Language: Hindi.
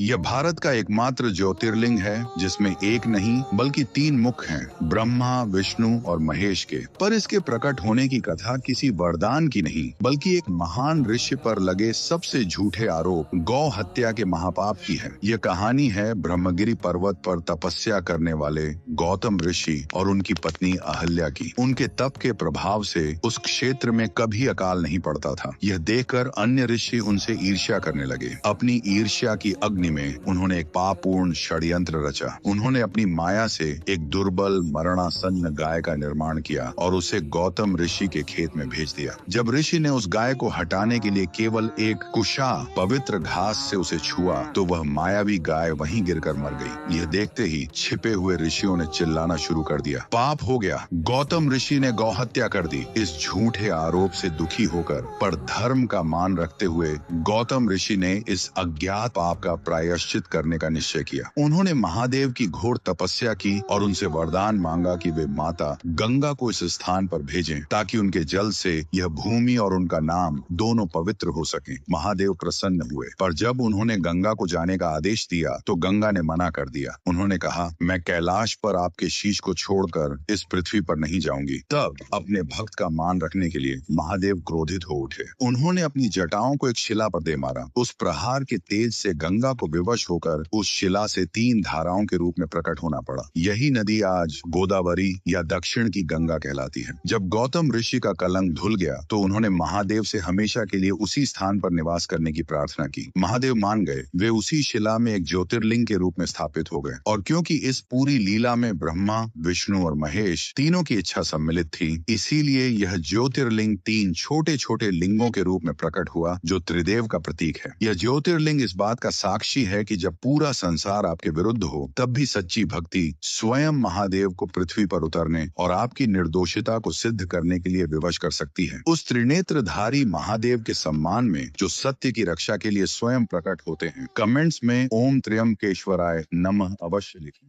यह भारत का एकमात्र ज्योतिर्लिंग है जिसमें एक नहीं बल्कि तीन मुख हैं, ब्रह्मा, विष्णु और महेश के। पर इसके प्रकट होने की कथा किसी वरदान की नहीं बल्कि एक महान ऋषि पर लगे सबसे झूठे आरोप, गौ हत्या के महापाप की है। यह कहानी है ब्रह्मगिरि पर्वत पर तपस्या करने वाले गौतम ऋषि और उनकी पत्नी अहल्या की। उनके तप के प्रभाव से उस क्षेत्र में कभी अकाल नहीं पड़ता था। यह देखकर अन्य ऋषि उनसे ईर्ष्या करने लगे। अपनी ईर्ष्या की अग्नि में उन्होंने एक पापपूर्ण षड्यंत्र रचा। उन्होंने अपनी माया से एक दुर्बल मरणासन्न गाय का निर्माण किया और उसे गौतम ऋषि के खेत में भेज दिया। जब ऋषि ने उस गाय को हटाने के लिए केवल एक कुशा पवित्र घास से उसे छुआ तो वह मायावी गाय वहीं गिरकर मर गई। यह देखते ही छिपे हुए ऋषियों ने चिल्लाना शुरू कर दिया, पाप हो गया, गौतम ऋषि ने गौ हत्या कर दी। इस झूठे आरोप से दुखी होकर पर धर्म का मान रखते हुए गौतम ऋषि ने इस अज्ञात पाप का प्रायश्चित करने का निश्चय किया। उन्होंने महादेव की घोर तपस्या की और उनसे वरदान मांगा कि वे माता गंगा को इस स्थान पर भेजें ताकि उनके जल से यह भूमि और उनका नाम दोनों पवित्र हो सकें। महादेव प्रसन्न हुए, पर जब उन्होंने गंगा को जाने का आदेश दिया तो गंगा ने मना कर दिया। उन्होंने कहा, मैं कैलाश पर आपके शीश को छोड़कर इस पृथ्वी पर नहीं जाऊंगी। तब अपने भक्त का मान रखने के लिए महादेव क्रोधित हो उठे। उन्होंने अपनी जटाओं को एक शिला पर दे मारा। उस प्रहार के तेज से गंगा को विवश होकर उस शिला से तीन धाराओं के रूप में प्रकट होना पड़ा। यही नदी आज गोदावरी या दक्षिण की गंगा कहलाती है। जब गौतम ऋषि का कलंक धुल गया तो उन्होंने महादेव से हमेशा के लिए उसी स्थान पर निवास करने की प्रार्थना की। महादेव मान गए। वे उसी शिला में एक ज्योतिर्लिंग के रूप में स्थापित हो गए। और क्योंकि इस पूरी लीला में ब्रह्मा, विष्णु और महेश तीनों की इच्छा सम्मिलित थी, इसीलिए यह ज्योतिर्लिंग तीन छोटे छोटे लिंगों के रूप में प्रकट हुआ जो त्रिदेव का प्रतीक है। यह ज्योतिर्लिंग इस बात का साक्षी है कि जब पूरा संसार आपके विरुद्ध हो तब भी सच्ची भक्ति स्वयं महादेव को पृथ्वी पर उतरने और आपकी निर्दोषिता को सिद्ध करने के लिए विवश कर सकती है। उस त्रिनेत्रधारी महादेव के सम्मान में जो सत्य की रक्षा के लिए स्वयं प्रकट होते हैं, कमेंट्स में ओम त्र्यंबकेश्वराय नमः अवश्य लिखें।